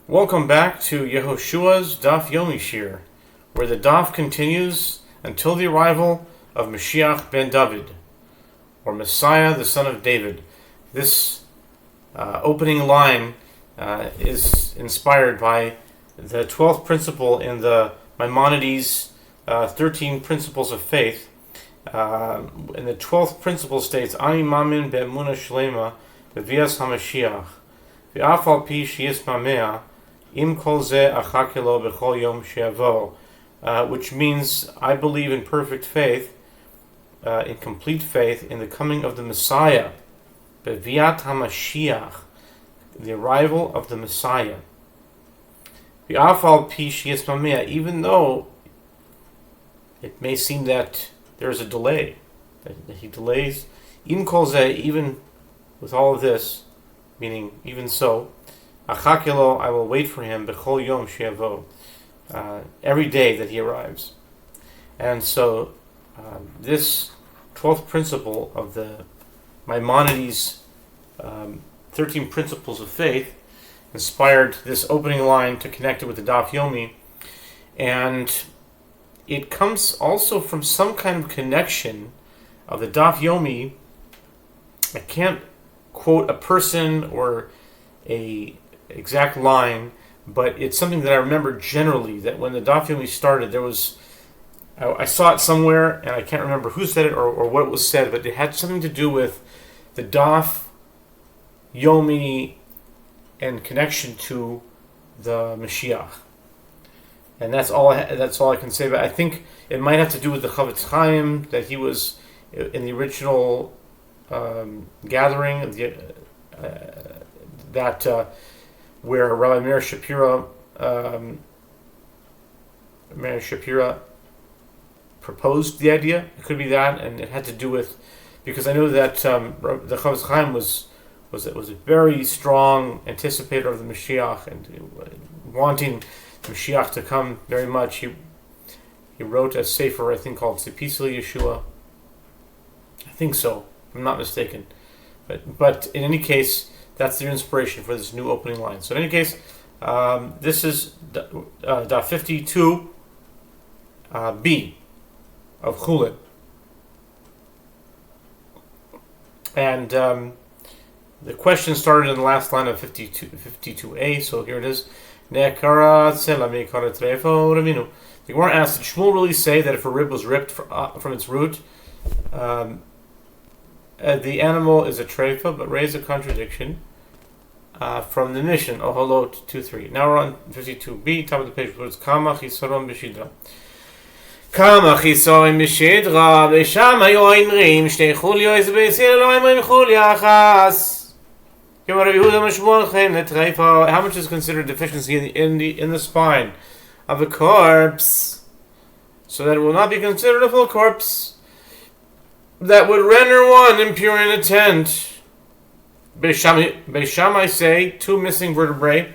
Welcome back to Yehoshua's Daf Yomi Shiur, where the Daf continues until the arrival of Mashiach ben David, or Messiah, the son of David. This opening line is inspired by the 12th principle in the Maimonides' 13 Principles of Faith. And the 12th principle states, Ani mamin be'emunah shlema bevias HaMashiach, ve'af al pi sheyis mamea, Im kol zeh achakelo b'chol yom she'avo, which means I believe in perfect faith, in complete faith, in the coming of the Messiah, beviat HaMashiach, the arrival of the Messiah. V'af al pi sheyis mamea, even though it may seem that there is a delay, that he delays. Im kol zeh, even with all of this, meaning even so, Achakelo, I will wait for him, b'chol yom she'avo, every day that he arrives. And so, this 12th principle of the Maimonides' 13 Principles of Faith inspired this opening line to connect it with the Daf Yomi, and it comes also from some kind of connection of the Daf Yomi. I can't quote a person or a exact line, but it's something that I remember generally, that when the Daf Yomi started, there was, I saw it somewhere, and I can't remember who said it or what was said, but it had something to do with the Daf Yomi and connection to the Mashiach. And that's all I can say. But I think it might have to do with the Chavetz Chaim, that he was in the original gathering, where Rabbi Meir Shapira proposed the idea. It could be that, and it had to do with, because I know that the Chavetz Chaim was a very strong anticipator of the Mashiach and wanting the Mashiach to come very much. He wrote a sefer, I think, called Tzipisel Yeshua. I think so, if I'm not mistaken. But in any case, that's their inspiration for this new opening line. So in any case, this is Daf 52 B of Chullin. And the question started in the last line of 52A, so here it is. The Gemara asks, did Shmuel really say that if a rib was ripped from its root, the animal is a treifa, but raise a contradiction from the Mishnah, Oholot 2:3. Now we're on 52b, top of the page, where it's Kama Chisoron B'Shidra. Kama Chisoron B'Shidra, B'Sham Hayoin Rim, Shtei Chulyois B'Yisrael, Elohim Rim Chulya Achas. How much is considered deficiency in the spine of a corpse, so that it will not be considered a full corpse, that would render one impure in a tent? Beis Shammai say 2 missing vertebrae,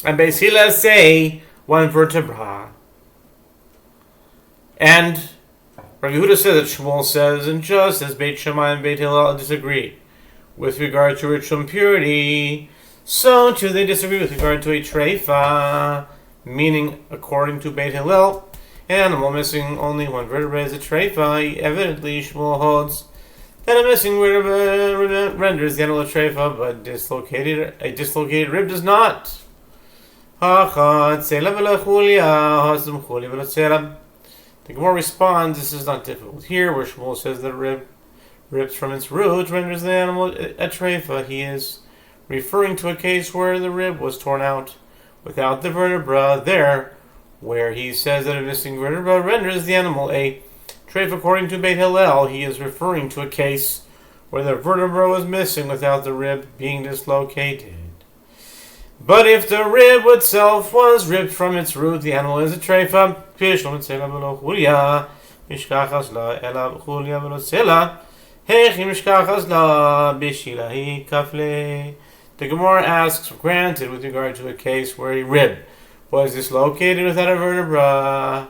and Beis Hillel say 1 vertebra. And Rabbi Yehuda says that Shmuel says, and just as Beit Shammai and Beit Hillel disagree with regard to ritual impurity, so too they disagree with regard to a treifa, meaning according to Beit Hillel, an animal missing only 1 vertebrae is a treifa. Evidently, Shmuel holds that a missing vertebra renders the animal a treifa, but a dislocated rib does not. The Gemara responds, this is not difficult here, where Shmuel says that a rib ripped from its root renders the animal a treifa. He is referring to a case where the rib was torn out without the vertebra. There, where he says that a missing vertebra renders the animal a treifa, according to Beit Hillel, he is referring to a case where the vertebra was missing without the rib being dislocated. But if the rib itself was ripped from its root, the animal is a treifa. The Gemara asks, granted, with regard to a case where a rib was dislocated without a vertebra,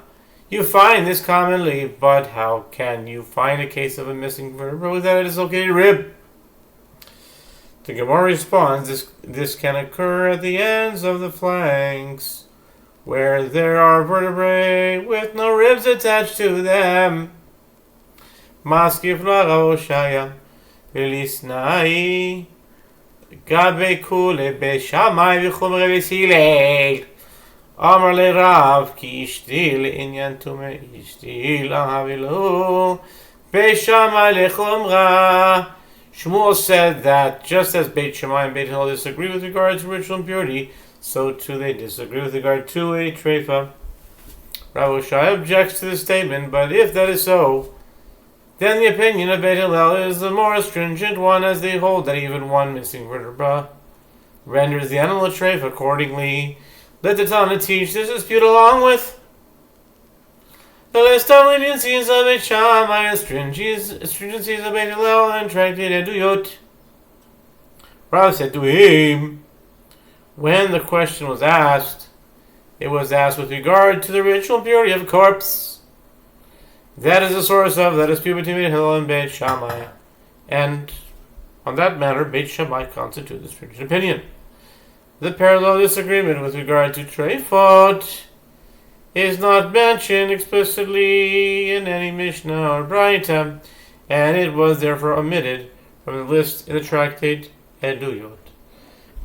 you find this commonly, but how can you find a case of a missing vertebra without a dislocated rib? The Gemara responds, this can occur at the ends of the flanks, where there are vertebrae with no ribs attached to them. Maskif Yehoshua v'lisnai gabe kule beshamai v'chumre v'silei. Amar le Rav ki ishti le'inyan tumeh ishti lahavilu beshamai lechumra. Shmuel said that just as Beit Shammai and Beit Hillel disagree with regard to ritual impurity, so too they disagree with regard to a treifa. Rav Yehoshua objects to this statement, but if that is so, then the opinion of Beit Hillel is the more stringent one, as they hold that even one missing vertebra renders the animal a treifa. Accordingly, let the Talmud teach this dispute along with the list of leniencies of Beit Shammai and stringencies of Beit Hillel and tractate Eduyot. Rav said to him, when the question was asked, it was asked with regard to the ritual purity of a corpse. That is the source of that dispute between Beit Hillel and Beit Shammai, and on that matter, Beit Shammai constitutes the stringent opinion. The parallel disagreement with regard to treifot is not mentioned explicitly in any Mishnah or Braita, and it was therefore omitted from the list in the tractate Eduyot.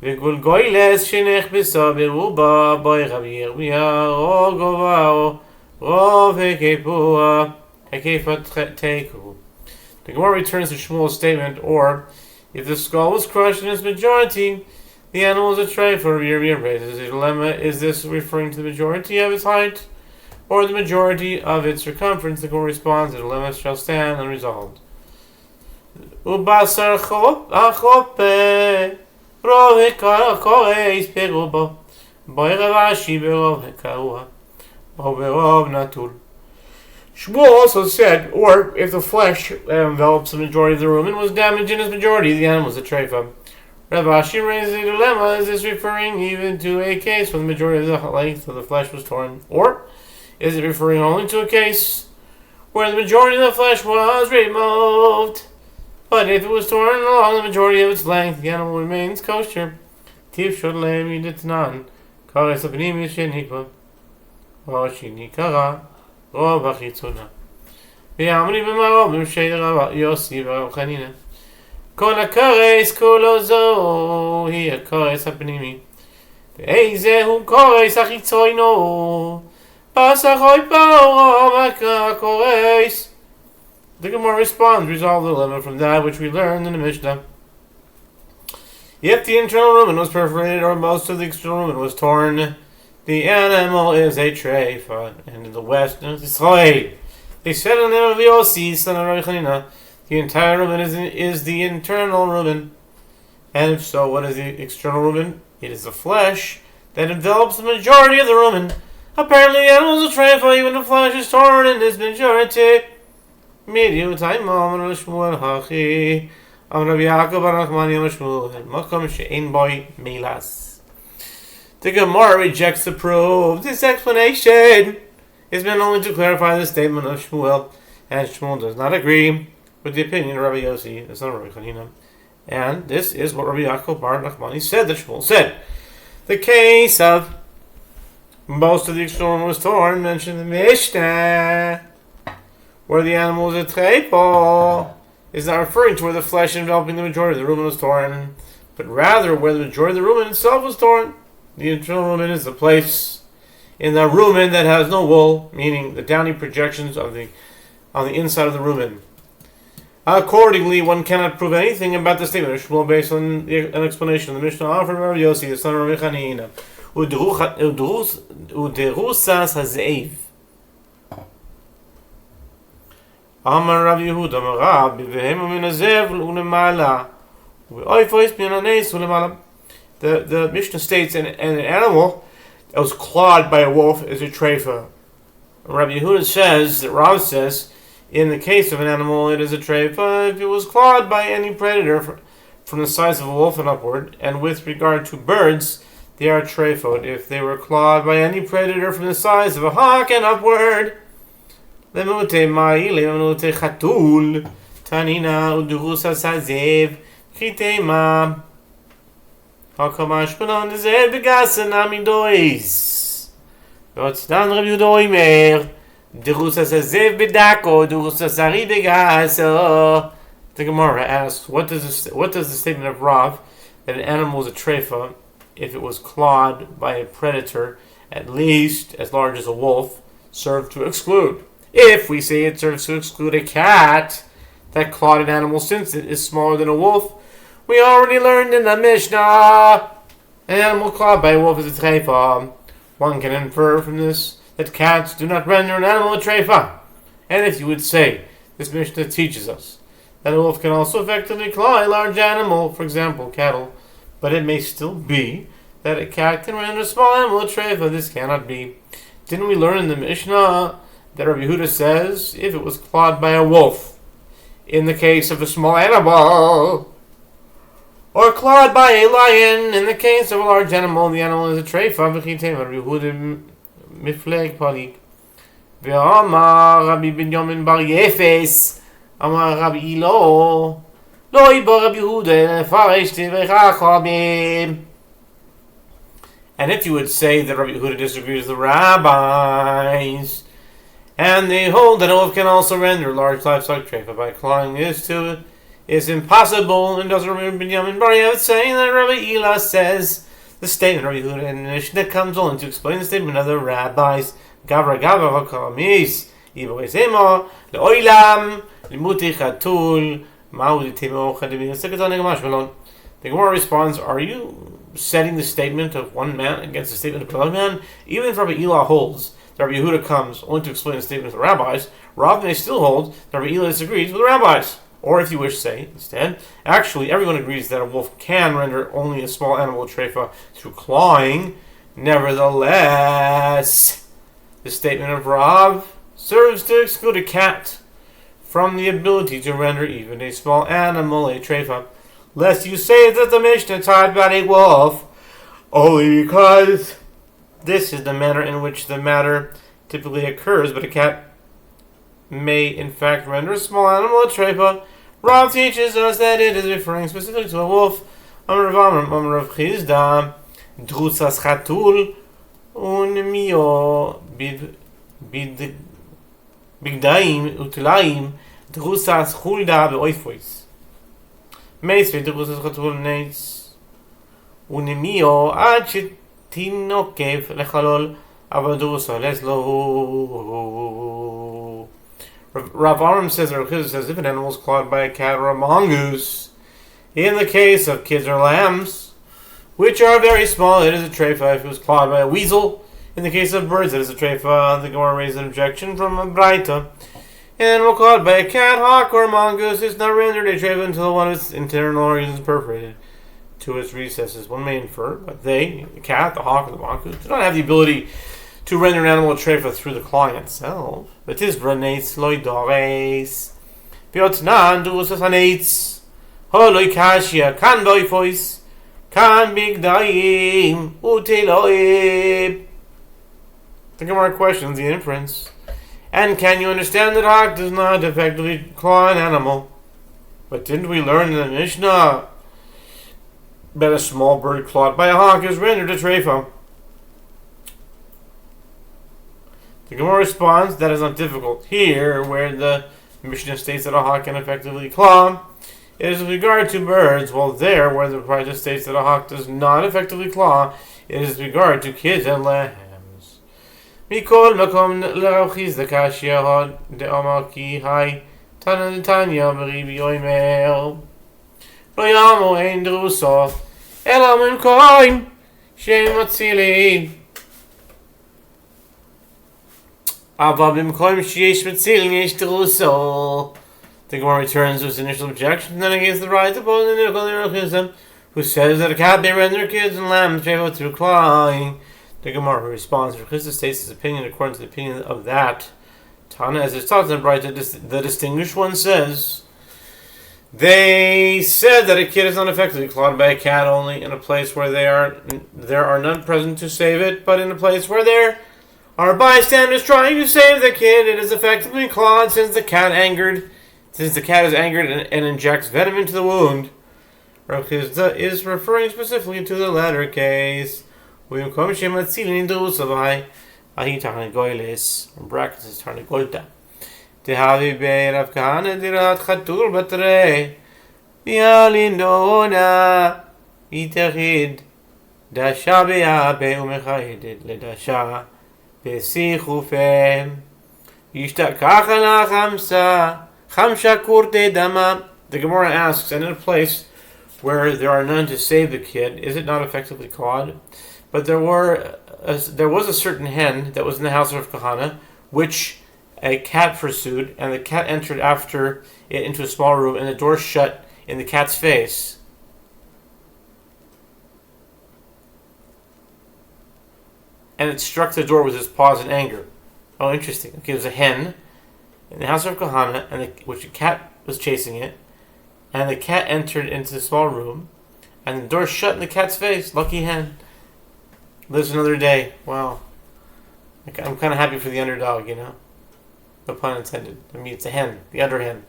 V'gulgoyles shenech b'so b'ruba b'y Rabbi Yirmiyah o govao rov hekepua hekefat teiku. The Gemara returns to Shmuel's statement, or if the skull was crushed in its majority, the animal is a treifa. Rabbi Yirmiyah raises a dilemma: is this referring to the majority of its height, or the majority of its circumference? The Gemara responds, the dilemma shall stand unresolved. Ubasar chope rov hekareis peruba b'y berov hekarua berov natul. Shmuel also said, or if the flesh envelops the majority of the rumen was damaged in its majority, the animal is a treifa. Rav Ashi raises a dilemma: is this referring even to a case where the majority of the length of the flesh was torn? Or is it referring only to a case where the majority of the flesh was removed? But if it was torn along the majority of its length, the animal remains kosher. Tiv Chullin midetnan kares apnimi shenikva shinikara rov hachitzona v'yamri b'marov b'mshei Rav Yossi v'Rav Chanina. כל הקורס כולו זו היא הקורס הפנימי ואיזה הוא קורס החיצונו פסחוי פאו הקורס. The Gemara responds, resolve the dilemma from that which we learned in the Mishnah. If the internal rumen was perforated or most of the external rumen was torn, the animal is a treifa. And in the West, Israel, they said in the name of Yossi, son of Rabbi Chanina, the entire rumen is the internal rumen. And if so, what is the external rumen? It is the flesh that envelops the majority of the rumen. Apparently, the animal is a treifa, even the flesh is torn in its majority. The Gemara rejects the proof. This explanation is meant only to clarify the statement of Shmuel, and Shmuel does not agree with the opinion of Rabbi Yossi, the son of Rabbi Chanina. And this is what Rabbi Yaakov bar Nachmani said that Shmuel said. The case of most of the external was torn mentioned in the Mishnah, where the animal is a treifa, is not referring to where the flesh enveloping the majority of the rumen was torn, but rather where the majority of the rumen itself was torn. The internal rumen is the place in the rumen that has no wool, meaning the downy projections on the inside of the rumen. Accordingly, one cannot prove anything about the statement of Shmuel based on an explanation of the Mishnah offered by Rabbi Yossi, the son of Rabbi Chanina. Uderusas hazev. Amar Rav Yehuda Marav b'vehem u'minazev u'lemala u'oifos b'yananes u'lemala. The Mishnah states an animal that was clawed by a wolf is a treifa. Rabbi Yehuda says, that Rav says, in the case of an animal, it is a treifa if it was clawed by any predator from the size of a wolf and upward. And with regard to birds, they are treifot if they were clawed by any predator from the size of a hawk and upward. Lemute mai, lemute chatul, tanina udurusa sazev, chitema. Hakamashmanon is Begasan Amidois. What's done, Rabbi Yehuda Derusas Zev Bedako, Derusas Ari Begasa. The Gemara asks, what does the statement of Rav that an animal is a treifa if it was clawed by a predator at least as large as a wolf serve to exclude? If we say it serves to exclude a cat that clawed an animal since it is smaller than a wolf, we already learned in the Mishnah an animal clawed by a wolf is a treifa. One can infer from this that cats do not render an animal a treifa. And if you would say this Mishnah teaches us that a wolf can also effectively claw a large animal, for example, cattle, but it may still be that a cat can render a small animal a treifa. This cannot be. Didn't we learn in the Mishnah that Rabbi Yehuda says if it was clawed by a wolf, in the case of a small animal, or clawed by a lion, in the case of a large animal, the animal is a treifa. Rabbi Yehuda mifleg palik. Ve'amar Rabbi Binyamin bar Yefes. Amar Rabbi Ilo, lo ibar Rabbi Yehuda farish tivechachabim. And if you would say that Rabbi Yehuda disagrees with the rabbis, and they hold that a wolf can also render large livestock treifa by clawing this to it, is impossible, and doesn't Rabbi Binyamin bar Yefes saying that Rabbi Ila says the statement of Rabbi Yehuda and the Mishnah comes only to explain the statement of the rabbis. Gavra gavra hakamis ibo esema leoilam. The Gemara responds, are you setting the statement of one man against the statement of another man? Even if Rabbi Elah holds that Rabbi Yehuda comes only to explain the statement of the rabbis, Rav may still hold that Rabbi Elah disagrees with the rabbis. Or if you wish to say, instead, actually everyone agrees that a wolf can render only a small animal a treifa through clawing. Nevertheless, the statement of Rav serves to exclude a cat from the ability to render even a small animal a treifa, lest you say that the Mishnah taught about a wolf, only because this is the manner in which the matter typically occurs, but a cat may in fact render a small animal a treifa. Rav teaches us that it is referring specifically to a wolf. Amar Rav Amar Rav Chizda, drusas chatul unmio bigdaim utlaim drusas chulda beoifois. Meis drusas chatul neis unmio ad shetinokev lechalol aber drusa leslo. Rav Aram says, or Rav says, if an animal is clawed by a cat or a mongoose, in the case of kids or lambs, which are very small, it is a treifa. If it was clawed by a weasel, in the case of birds, it is a treifa. The Gemara raised an objection from a Braita. An animal clawed by a cat, hawk, or a mongoose is not rendered a treifa until one of its internal organs is perforated to its recesses. One may infer, but they, the cat, the hawk, or the mongoose, do not have the ability to render an animal a treifa through the clawing itself. But is braneitz loidores. Biotnan drusas haneitz. Holoi kashia kan boifois. Kan bigdaim uteloib. The Gemara questions the inference. And can you understand that a hawk does not effectively claw an animal? But didn't we learn in the Mishnah that a small bird clawed by a hawk is rendered a treifa? The Gemara responds, that is not difficult. Here, where the Mishnah states that a hawk can effectively claw, it is with regard to birds, while there, where the Braita states that a hawk does not effectively claw, it is with regard to kids and lambs. Mikol makom l'Rav Chizda kashya hod de'amar ki hai tana Tanya b'ribi yoimer lo yamo ein druso ela mimkoim shem matzilin. The Gemara returns to its initial objection, and then against the right opponent who says that a cat may render kids and lambs treifa through clawing. The Gemara responds, Chisda states his opinion according to the opinion of that Tana, as it's taught in the Braita, the distinguished one says, they said that a kid is not effectively clawed by a cat only in a place where there are none present to save it, but in a place where there are bystanders trying to save the kid. It is effectively clawed since the cat is angered and injects venom into the wound. Rav Chisda is referring specifically to the latter case. In brackets is Tarnagolta. Tehavi be Rav Kahana dirat chatur batre. Vialindona itachid. Dasha be'abe umechayedid ledasha besichufem. Yishtakach ala chamsha kurte dama. The Gemara asks, and in a place where there are none to save the kid, is it not effectively clawed? But there was a certain hen that was in the house of Kahana, which a cat pursued, and the cat entered after it into a small room, and the door shut in the cat's face. And it struck the door with its paws in anger. Oh, interesting. Okay, there's a hen in the house of Kahana, which a cat was chasing it, and the cat entered into the small room, and the door shut in the cat's face. Lucky hen. Lives another day. Wow. I'm kind of happy for the underdog, No pun intended. I mean, it's a hen, the under hen.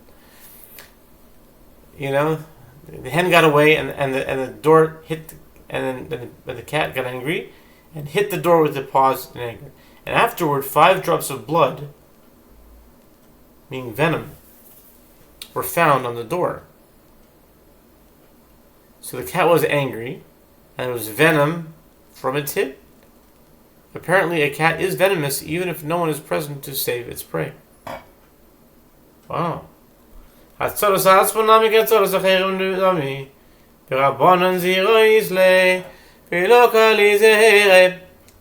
The hen got away, and the door hit, and then the cat got angry, and hit the door with the paws in anger. And afterward, 5 drops of blood, meaning venom, were found on the door. So the cat was angry, and it was venom from its hit. Apparently, a cat is venomous even if no one is present to save its prey. Wow. The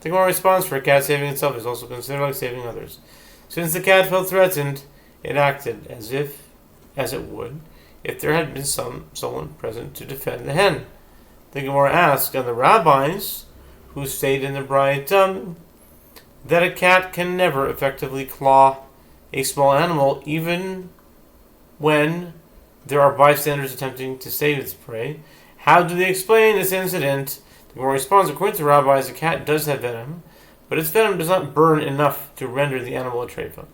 Gemara response for a cat saving itself is also considered like saving others. Since the cat felt threatened, it acted as it would if there had been someone present to defend the hen. The Gemara asked, and the rabbis who stayed in the Braita that a cat can never effectively claw a small animal even when there are bystanders attempting to save its prey. How do they explain this incident? The Gemara responds, according to the rabbis, a cat does have venom, but its venom does not burn enough to render the animal a treifa.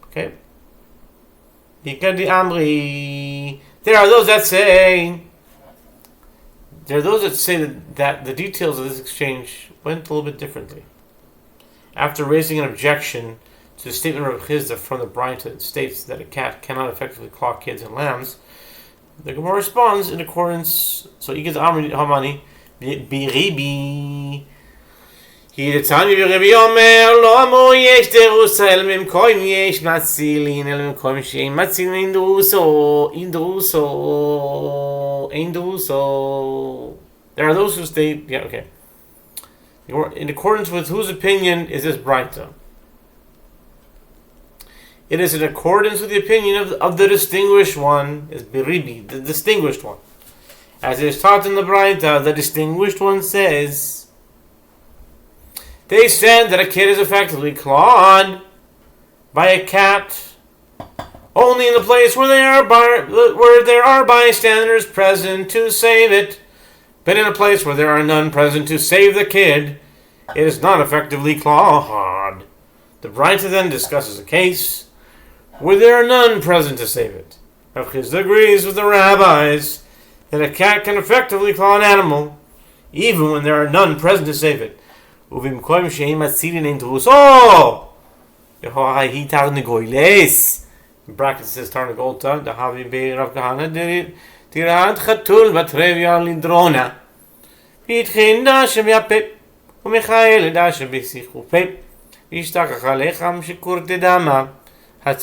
Okay? There are those that say that the details of this exchange went a little bit differently. After raising an objection to the statement of Rav Chisda from the Braita that states that a cat cannot effectively claw kids and lambs, the Gemara responds in accordance. So Igaz Amri Hamani Biribi. Hidatani Biribi Omer Lo Amo Yesh Derusa El Mimkoim Yesh Matzilin El Mimkoim Shein Matzilin Induso. There are those who state, okay. In accordance with whose opinion is this Braita? It is in accordance with the opinion of the distinguished one, is Biribi, the distinguished one. As it is taught in the Braita, the distinguished one says, they said that a kid is effectively clawed by a cat only in the place where there are bystanders present to save it. But in a place where there are none present to save the kid, it is not effectively clawed. The Braita then discusses a case where there are none present to save it. Rav Chisda agrees with the rabbis that a cat can effectively claw an animal, even when there are none present to save it. In brackets it says Tarnagolta, the Havi Be Rav Kahana Tirad Chatul Batrevia Lindrona. Pitchin Dasha Biape, Umichael Dasha Bisichupe, Ishtaka Halecham Shikurte Dama. The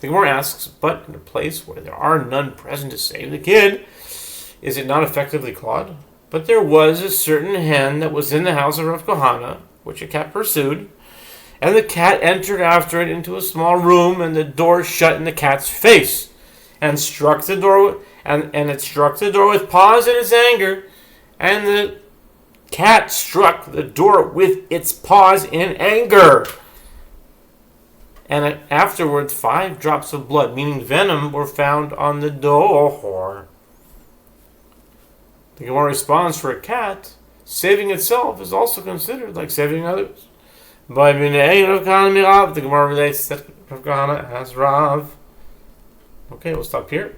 Gemara asks, but in a place where there are none present to save the kid, is it not effectively clawed? But there was a certain hen that was in the house of Rav Kahana, which a cat pursued, and the cat entered after it into a small room, and the door shut in the cat's face, and struck the door, and it struck the door with paws in its anger, and the cat struck the door with its paws in anger. And afterwards 5 drops of blood, meaning venom, were found on the door. The Gemara responds, for a cat, saving itself is also considered like saving others. By the Gemara relates that Rav Kahana has Rav. Okay, we'll stop here.